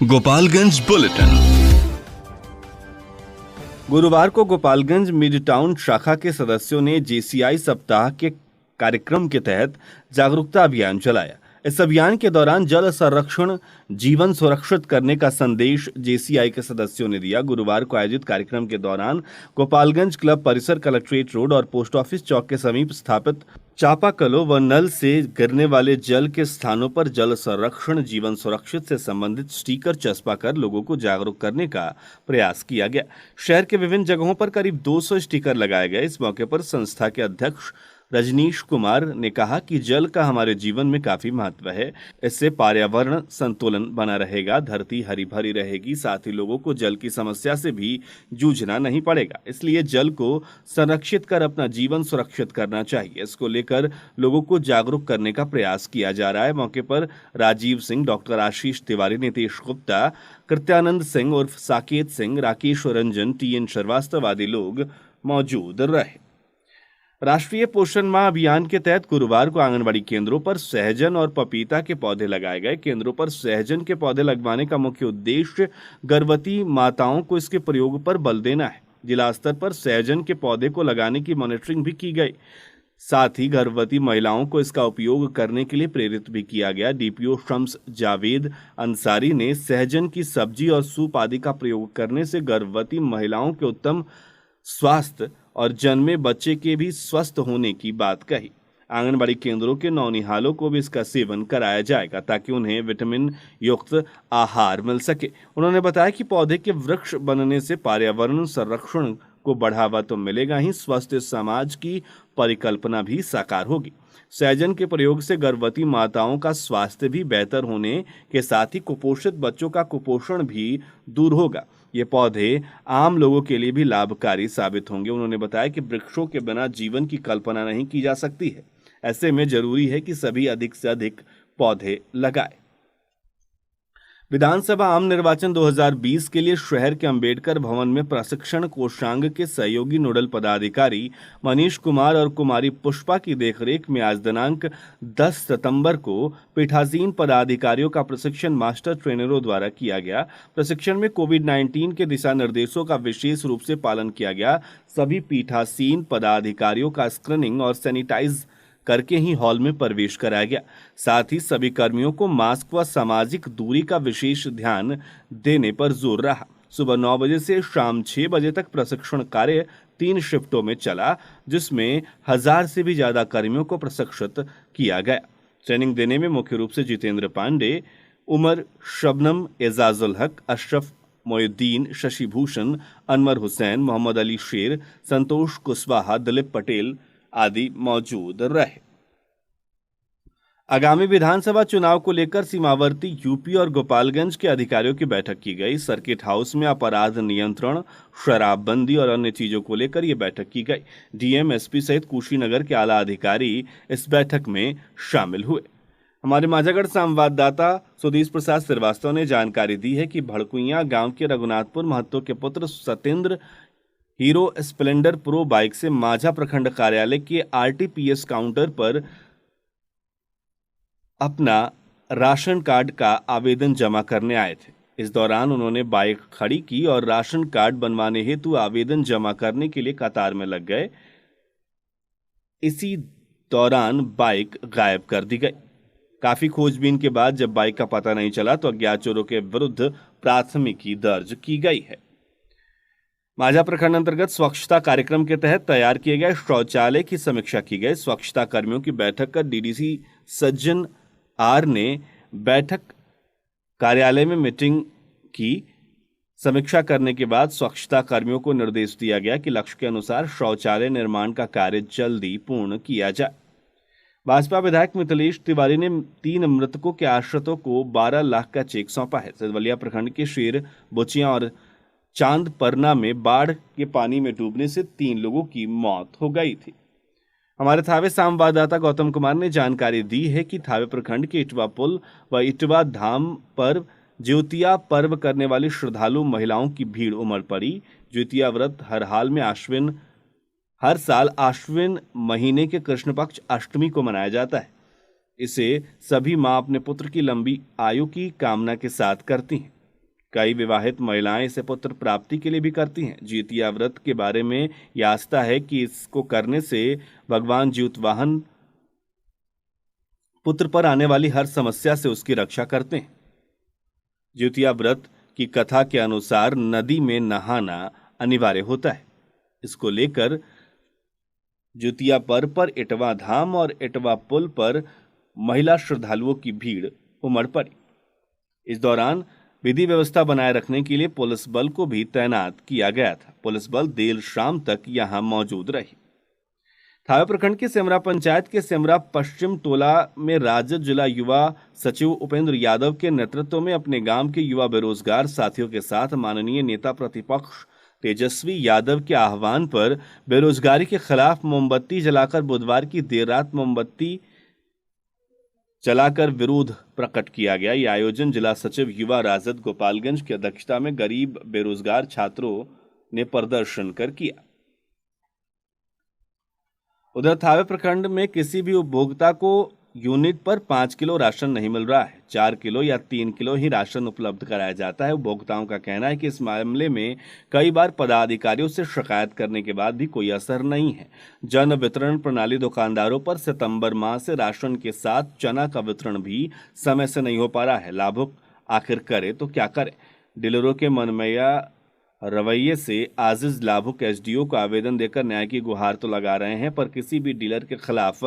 Gopalganj bulletin. गुरुवार को Gopalganj mid town शाखा के सदस्यों ने जेसीआई सप्ताह के कार्यक्रम के तहत जागरूकता अभियान चलाया। इस अभियान के दौरान जल संरक्षण जीवन सुरक्षित करने का संदेश जेसीआई के सदस्यों ने दिया। गुरुवार को आयोजित कार्यक्रम के दौरान गोपालगंज क्लब परिसर, कलेक्ट्रेट रोड और पोस्ट ऑफिस चौक के समीप स्थापित चापाकलों व नल से गिरने वाले जल के स्थानों पर जल संरक्षण जीवन सुरक्षित से संबंधित स्टिकर चस्पा कर लोगों को जागरूक करने का प्रयास किया गया। शहर के विभिन्न जगहों पर करीब 200 स्टिकर लगाए गए। इस मौके पर संस्था के अध्यक्ष रजनीश कुमार ने कहा कि जल का हमारे जीवन में काफी महत्व है। इससे पर्यावरण संतुलन बना रहेगा, धरती हरी भरी रहेगी, साथ ही लोगों को जल की समस्या से भी जूझना नहीं पड़ेगा। इसलिए जल को संरक्षित कर अपना जीवन सुरक्षित करना चाहिए। इसको लेकर लोगों को जागरूक करने का प्रयास किया जा रहा है। मौके पर राजीव सिंह, डॉक्टर आशीष तिवारी, नीतीश गुप्ता, कृत्यानंद सिंह उर्फ साकेत सिंह, राकेश रंजन, टीएन श्रीवास्तव आदि लोग मौजूद रहे। राष्ट्रीय पोषण माह अभियान के तहत गुरुवार को आंगनबाड़ी केंद्रों पर सहजन और पपीता के पौधे लगाए गए। केंद्रों पर सहजन के पौधे लगवाने का मुख्य उद्देश्य गर्भवती माताओं को इसके प्रयोग पर बल देना है। जिला स्तर पर सहजन के पौधे को लगाने की मॉनिटरिंग भी की गई। साथ ही गर्भवती महिलाओं को इसका उपयोग करने के लिए प्रेरित भी किया गया। डीपीओ शम्स जावेद अंसारी ने सहजन की सब्जी और सूप आदि का प्रयोग करने से गर्भवती महिलाओं के उत्तम स्वास्थ्य और जन्मे बच्चे के भी स्वस्थ होने की बात कही। आंगनबाड़ी केंद्रों के नौनिहालों को भी इसका सेवन कराया जाएगा ताकि उन्हें विटामिन युक्त आहार मिल सके। उन्होंने बताया कि पौधे के वृक्ष बनने से पर्यावरण संरक्षण को बढ़ावा तो मिलेगा ही, स्वस्थ समाज की परिकल्पना भी साकार होगी। सहजन के प्रयोग से गर्भवती माताओं का स्वास्थ्य भी बेहतर होने के साथ ही कुपोषित बच्चों का कुपोषण भी दूर होगा। ये पौधे आम लोगों के लिए भी लाभकारी साबित होंगे। उन्होंने बताया कि वृक्षों के बिना जीवन की कल्पना नहीं की जा सकती है। ऐसे में जरूरी है कि सभी अधिक से अधिक पौधे लगाएं। विधानसभा आम निर्वाचन 2020 के लिए शहर के अंबेडकर भवन में प्रशिक्षण कोषांग के सहयोगी नोडल पदाधिकारी मनीष कुमार और कुमारी पुष्पा की देखरेख में आज दिनांक 10 सितंबर को पीठासीन पदाधिकारियों का प्रशिक्षण मास्टर ट्रेनरों द्वारा किया गया। प्रशिक्षण में कोविड-19 के दिशा निर्देशों का विशेष रूप से पालन किया गया। सभी पीठासीन पदाधिकारियों का स्क्रीनिंग और सैनिटाइज करके ही हॉल में प्रवेश कराया गया। साथ ही सभी कर्मियों को मास्क व सामाजिक दूरी का विशेष ध्यान देने पर जोर रहा। सुबह 9 बजे से शाम 6 बजे तक प्रशिक्षण कार्य 3 शिफ्टों में चला, जिसमें 1000 से भी ज्यादा कर्मियों को प्रशिक्षित किया गया। ट्रेनिंग देने में मुख्य रूप से जितेंद्र पांडे, उमर शबनम, एजाजुल हक, अशरफ मोयुद्दीन, शशि भूषण, अनवर हुसैन, मोहम्मद अली शेर, संतोष कुशवाहा, दिलीप पटेल आदि मौजूद रहे। आगामी विधानसभा चुनाव को लेकर सीमावर्ती यूपी और गोपालगंज के अधिकारियों की बैठक की गई। सर्किट हाउस में अपराध नियंत्रण, शराबबंदी और अन्य चीजों को लेकर यह बैठक की गई। डीएम, एसपी सहित कुशीनगर के आला अधिकारी इस बैठक में शामिल हुए। हमारे माझागढ़ संवाददाता सुधीश प्रसाद श्रीवास्तव ने जानकारी दी है कि भड़कुइया गांव के रघुनाथपुर महतो के पुत्र Satyendra hero Splendor pro bike से माझा प्रखंड कार्यालय के आरटीपीएस काउंटर पर अपना राशन कार्ड का आवेदन जमा करने आए थे। इस दौरान उन्होंने बाइक खड़ी की और राशन कार्ड बनवाने हेतु आवेदन जमा करने के लिए कतार में लग गए। इसी दौरान बाइक गायब कर दी गई। काफी खोजबीन के बाद जब बाइक का पता नहीं चला तो अज्ञात चोरों के विरुद्ध प्राथमिकी दर्ज की गई है। माझा प्रखंड अंतर्गत स्वच्छता कार्यक्रम के तहत तैयार किए गए शौचालय की समीक्षा की गई। स्वच्छता कर्मियों की बैठक कर डीडीसी सज्जन आर ने बैठक कार्यालय में मीटिंग की। समीक्षा करने के बाद स्वच्छता कर्मियों को निर्देश दिया गया कि लक्ष्य के अनुसार शौचालय निर्माण का कार्य जल्दी पूर्ण किया जाए। भाजपा विधायक मिथिलेश तिवारी ने 3 मृतकों के आश्रितों को 12 लाख का चेक सौंपा है। सिधवलिया प्रखंड के शेर बुचिया और चांदपरना में बाढ़ के पानी में डूबने से 3 लोगों की मौत हो गई थी। हमारे थावे संवाददाता गौतम कुमार ने जानकारी दी है कि थावे प्रखंड के इटवा पुल व इटवा धाम पर ज्योतिया पर्व करने वाली श्रद्धालु महिलाओं की भीड़ उमड़ पड़ी। ज्योतिया व्रत हर साल आश्विन महीने के कृष्ण पक्ष अष्टमी को मनाया जाता है। इसे सभी मां अपने पुत्र की लंबी आयु की कामना के साथ करती हैं। कई विवाहित महिलाएं इसे पुत्र प्राप्ति के लिए भी करती हैं। जितिया व्रत के बारे में यह आस्था है कि इसको करने से भगवान ज्योतिवाहन पुत्र पर आने वाली हर समस्या से उसकी रक्षा करते हैं। जितिया व्रत की कथा के अनुसार नदी में नहाना अनिवार्य होता है। इसको लेकर जितिया पर्व पर इटवा धाम और इटवा पुल पर महिला श्रद्धालुओं की भीड़ उमड़ पड़ी। इस दौरान विधि व्यवस्था बनाए रखने के लिए पुलिस बल को भी तैनात किया गया था। पुलिस बल देर शाम तक यहां मौजूद रही। थावे प्रखंड के सेमरा पंचायत के सेमरा पश्चिम टोला में राजद जिला युवा सचिव उपेंद्र यादव के नेतृत्व में अपने गांव के युवा बेरोजगार साथियों के साथ माननीय नेता प्रतिपक्ष तेजस्वी यादव के आह्वान पर बेरोजगारी के खिलाफ मोमबत्ती जलाकर बुधवार की देर रात मोमबत्ती जलाकर विरोध प्रकट किया गया। यह आयोजन जिला सचिव युवा राजद गोपालगंज की अध्यक्षता में गरीब बेरोजगार छात्रों ने प्रदर्शन कर किया। उधर थावे प्रखंड में किसी भी उपभोक्ता को यूनिट पर 5 किलो राशन नहीं मिल रहा है। 4 किलो या 3 किलो ही राशन उपलब्ध कराया जाता है। उपभोक्ताओं का कहना है कि इस मामले में कई बार पदाधिकारियों से शिकायत करने के बाद भी कोई असर नहीं है। जन वितरण प्रणाली दुकानदारों पर सितंबर माह से राशन के साथ चना का वितरण भी समय से नहीं हो पा रहा है। लाभुक आखिर करे तो क्या करे। डीलरों के मनमैया रवैये से आजिज लाभुक एसडीओ को आवेदन देकर न्याय की गुहार तो लगा रहे हैं, पर किसी भी डीलर के खिलाफ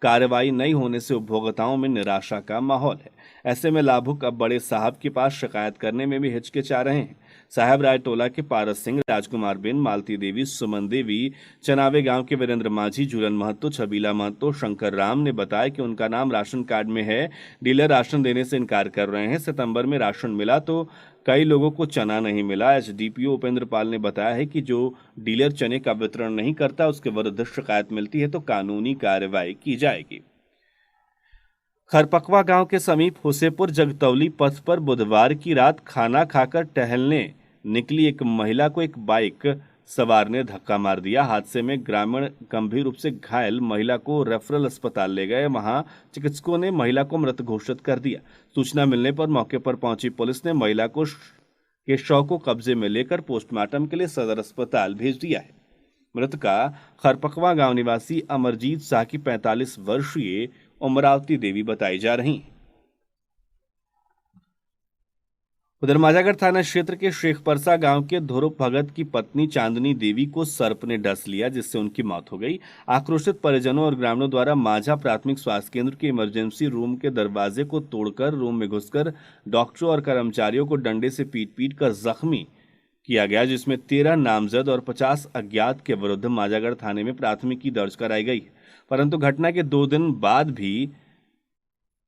कार्रवाई नहीं होने से उपभोक्ताओं में निराशा का माहौल है। ऐसे में लाभुक अब बड़े साहब के पास शिकायत करने में भी हिचकिचा रहे हैं। साहब राय टोला के पारस सिंह, राजकुमार बिन, मालती देवी, सुमन देवी, चनावे गांव के वीरेंद्र माझी, झूलन महतो, छबीला महतो, शंकर राम ने बताया कि उनका नाम राशन कार्ड में है। डीलर राशन देने से इनकार कर रहे हैं। सितंबर में राशन मिला तो कई लोगों को चना नहीं मिला। एसडीपीओ उपेंद्र पाल ने बताया है कि जो डीलर चने का वितरण नहीं करता उसके विरुद्ध शिकायत मिलती है तो कानूनी कार्रवाई की जाएगी। खरपकवा गांव के समीप हुसेपुर जगतौली पथ पर बुधवार की रात खाना खाकर टहलने निकली एक महिला को एक बाइक सवार ने धक्का मार दिया। हादसे में ग्रामीण गंभीर रूप से घायल महिला को रेफरल अस्पताल ले गए। वहां चिकित्सकों ने महिला को मृत घोषित कर दिया। सूचना मिलने पर मौके पर पहुंची पुलिस ने महिला के शव को कब्जे में लेकर पोस्टमार्टम के लिए सदर अस्पताल भेज दिया है। मृतका खरपकवा गांव निवासी अमरजीत शाह की 45 वर्षीय उमरावती देवी बताई जा रही हैं। उधर माजागढ़ थाना क्षेत्र के शेखपरसा गांव के ध्रुव भगत की पत्नी चांदनी देवी को सर्प ने डस लिया, जिससे उनकी मौत हो गई। आक्रोशित परिजनों और ग्रामीणों द्वारा माझा प्राथमिक स्वास्थ्य केंद्र के इमरजेंसी रूम के दरवाजे को तोड़कर रूम में घुसकर डॉक्टरों और कर्मचारियों को डंडे से पीट कर जख्मी किया गया, जिसमें 13 नामजद और 50 अज्ञात के विरुद्ध माजागढ़ थाने में प्राथमिकी दर्ज कराई गई। परंतु घटना के 2 दिन बाद भी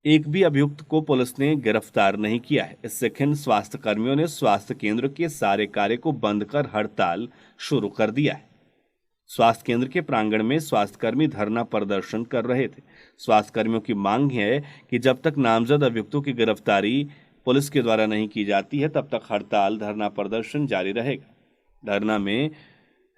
एक भी अभियुक्त को पुलिस ने गिरफ्तार नहीं किया है। इससे खिन्न स्वास्थ्य कर्मियों ने स्वास्थ्य केंद्र के सारे कार्य को बंद कर हड़ताल शुरू कर दिया है। स्वास्थ्य केंद्र के प्रांगण में स्वास्थ्यकर्मी धरना प्रदर्शन कर रहे थे। स्वास्थ्य कर्मियों की मांग है कि जब तक नामजद अभियुक्तों की गिरफ्तारी पुलिस के द्वारा नहीं की जाती है तब तक हड़ताल धरना प्रदर्शन जारी रहेगा। धरना में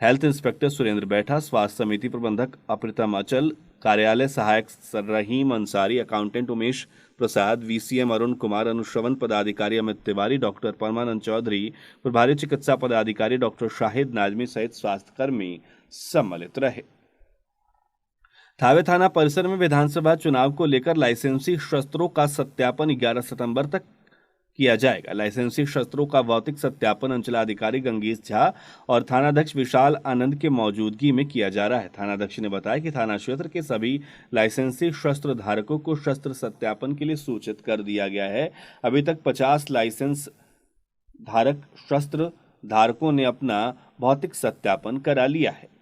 हेल्थ इंस्पेक्टर सुरेंद्र बैठा, स्वास्थ्य समिति प्रबंधक अप्रितम अचल, कार्यालय सहायक रहीम अंसारी, अकाउंटेंट उमेश प्रसाद, वीसीएम अरुण कुमार, अनुश्रवण पदाधिकारी अमित तिवारी, डॉक्टर परमानंद चौधरी, प्रभारी चिकित्सा पदाधिकारी डॉक्टर शाहिद नाजमी सहित स्वास्थ्यकर्मी सम्मिलित रहे। थावे थाना परिसर में विधानसभा चुनाव को लेकर लाइसेंसी शस्त्रों का सत्यापन 11 सितंबर तक किया जाएगा। लाइसेंसी शस्त्रों का भौतिक सत्यापन अंचलाधिकारी गंगेश झा और थानाध्यक्ष विशाल आनंद के मौजूदगी में किया जा रहा है। थानाध्यक्ष ने बताया कि थाना क्षेत्र के सभी लाइसेंसी शस्त्र धारकों को शस्त्र सत्यापन के लिए सूचित कर दिया गया है। अभी तक 50 लाइसेंस धारक शस्त्र धारकों ने अपना भौतिक सत्यापन करा लिया है।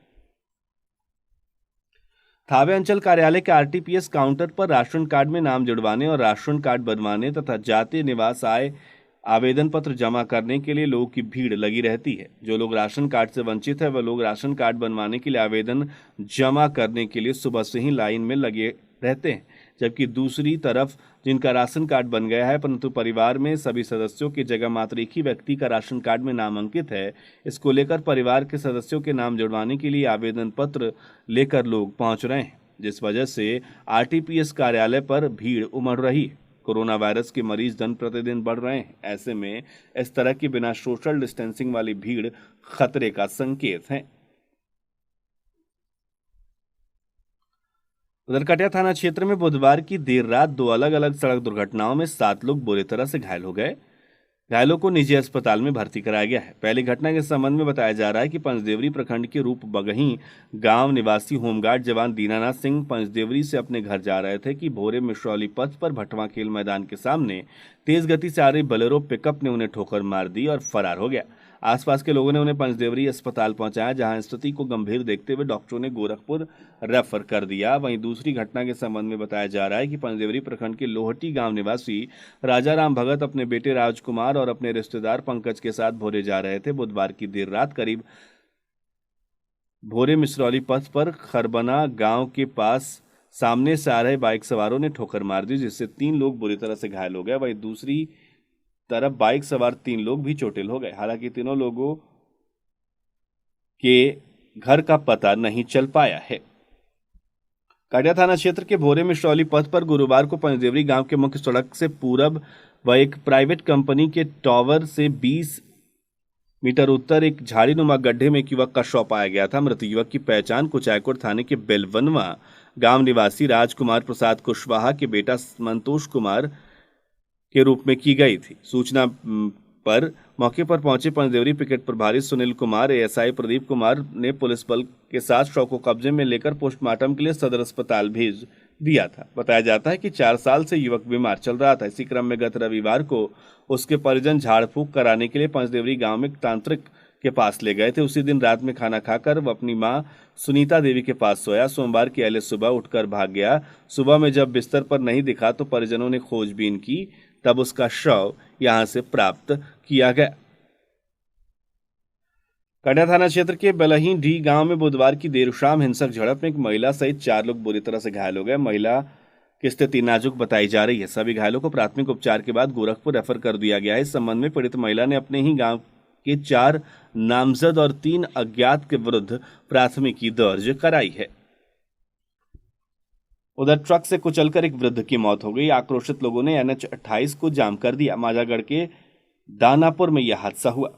थावे अंचल कार्यालय के आरटीपीएस काउंटर पर राशन कार्ड में नाम जुड़वाने और राशन कार्ड बनवाने तथा जाति निवास आय आवेदन पत्र जमा करने के लिए लोगों की भीड़ लगी रहती है। जो लोग राशन कार्ड से वंचित है वह लोग राशन कार्ड बनवाने के लिए आवेदन जमा करने के लिए सुबह से ही लाइन में लगे रहते हैं, जबकि दूसरी तरफ जिनका राशन कार्ड बन गया है परंतु परिवार में सभी सदस्यों की जगह मात्र एक ही व्यक्ति का राशन कार्ड में नाम अंकित है, इसको लेकर परिवार के सदस्यों के नाम जुड़वाने के लिए आवेदन पत्र लेकर लोग पहुंच रहे हैं, जिस वजह से आरटीपीएस कार्यालय पर भीड़ उमड़ रही है। कोरोना वायरस के मरीज दिन प्रतिदिन बढ़ रहे हैं। ऐसे में इस तरह की बिना सोशल डिस्टेंसिंग वाली भीड़ खतरे का संकेत है। उधर कटिया थाना क्षेत्र में बुधवार की देर रात दो अलग अलग सड़क दुर्घटनाओं में 7 लोग बुरी तरह से घायल हो गए। घायलों को निजी अस्पताल में भर्ती कराया गया है। पहली घटना के संबंध में बताया जा रहा है कि पंचदेवरी प्रखंड के रूप बगही गांव निवासी होमगार्ड जवान दीनानाथ सिंह पंचदेवरी से अपने घर जा रहे थे कि भोरे मिश्रौली पथ पर भटवा खेल मैदान के सामने तेज गति से आ रही बोलेरो पिकअप ने उन्हें ठोकर मार दी और फरार हो गया। आसपास के लोगों ने उन्हें पंचदेवरी अस्पताल पहुंचाया, जहां स्थिति को गंभीर देखते हुए डॉक्टरों ने गोरखपुर रेफर कर दिया। वहीं दूसरी घटना के संबंध में बताया जा रहा है कि पंचदेवरी प्रखंड के लोहटी गांव निवासी राजाराम भगत अपने बेटे राजकुमार और अपने रिश्तेदार पंकज के साथ भोरे जा रहे थे। बुधवार की देर रात करीब भोरे मिसरौली पथ पर खरबना गांव के पास सामने से आ रहे बाइक सवारों ने ठोकर मार दी, जिससे 3 लोग बुरी तरह से घायल हो गए। वहीं दूसरी तरफ बाइक सवार 3 लोग भी चोटिल हो गए। हालांकि तीनों लोगों के घर का पता नहीं चल पाया है। काटिया थाना क्षेत्र के भोरे मिश्रौली पथ पर गुरुवार को पंचदेवरी गांव के मुख्य सड़क से पूरब व एक प्राइवेट कंपनी के टावर से 20 मीटर उत्तर एक झाड़ीनुमा गड्ढे में एक युवक का शव पाया गया था। मृत युवक की पहचान कुचायकोट थाने के बेलवनवा गांव निवासी राजकुमार प्रसाद कुशवाहा के बेटा संतोष कुमार के रूप में की गई थी। सूचना पर मौके पर पहुंचे पंचदेवरी पिकेट प्रभारी सुनील कुमार, एएसआई प्रदीप कुमार ने पुलिस बल के साथ शव को कब्जे में लेकर पोस्टमार्टम के लिए सदर अस्पताल भेज दिया था। बताया जाता है कि 4 साल से युवक बीमार चल रहा था। इसी क्रम में गत रविवार को उसके परिजन झाड़ फूंक कराने के लिए पंचदेवरी गांव में तांत्रिक के पास ले गए थे। उसी दिन रात में खाना खाकर वह अपनी मां सुनीता देवी के पास सोया। सोमवार की अहले सुबह उठकर भाग गया। सुबह में जब बिस्तर पर नहीं दिखा तो परिजनों ने खोजबीन की, तब उसका शव यहां से प्राप्त किया गया। कटिया थाना क्षेत्र के बेलही डी गांव में बुधवार की देर शाम हिंसक झड़प में एक महिला सहित 4 लोग बुरी तरह से घायल हो गए। महिला की स्थिति नाजुक बताई जा रही है। सभी घायलों को प्राथमिक उपचार के बाद गोरखपुर रेफर कर दिया गया है। इस संबंध में पीड़ित महिला ने अपने ही गांव के 4 नामजद और 3 अज्ञात के विरुद्ध प्राथमिकी दर्ज कराई है। उधर ट्रक से कुचलकर एक वृद्ध की मौत हो गई। आक्रोशित लोगों ने NH 28 को जाम कर दिया। माजागढ़ के दानापुर में यह हादसा हुआ।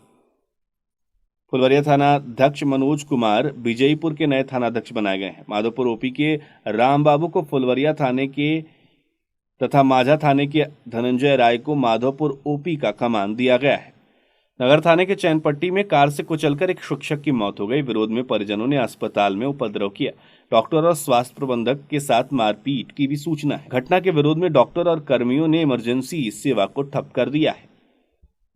फुलवरिया थाना अध्यक्ष मनोज कुमार विजयपुर के नए थानाध्यक्ष बनाए गए हैं। माधोपुर ओपी के रामबाबू को फुलवरिया थाने के तथा माझा थाने के धनंजय राय को माधोपुर ओपी का कमान दिया गया है। नगर थाने के चैनपट्टी में कार से कुचलकर एक शिक्षक की मौत हो गई। विरोध में परिजनों ने अस्पताल में उपद्रव किया। डॉक्टर और स्वास्थ्य प्रबंधक के साथ मारपीट की भी सूचना है। घटना के विरोध में डॉक्टर और कर्मियों ने इमरजेंसी सेवा को ठप कर दिया है।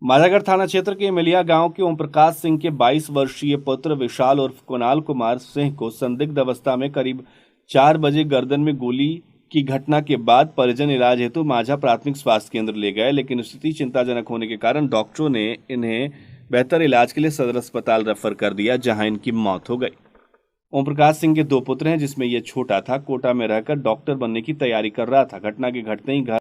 माझागढ़ थाना क्षेत्र के इमलिया गांव के ओम प्रकाश सिंह के 22 वर्षीय पुत्र विशाल उर्फ कुणाल कुमार सिंह को संदिग्ध अवस्था में करीब 4 बजे गर्दन में गोली की घटना के बाद परिजन इलाज हेतु माझा प्राथमिक स्वास्थ्य केंद्र ले गए, लेकिन स्थिति चिंताजनक होने के कारण डॉक्टरों ने इन्हें बेहतर इलाज के लिए सदर अस्पताल रेफर कर दिया, जहां इनकी मौत हो गई। ओम प्रकाश सिंह के 2 पुत्र हैं, जिसमें यह छोटा था। कोटा में रहकर डॉक्टर बनने की तैयारी कर रहा था। घटना के घटते ही घर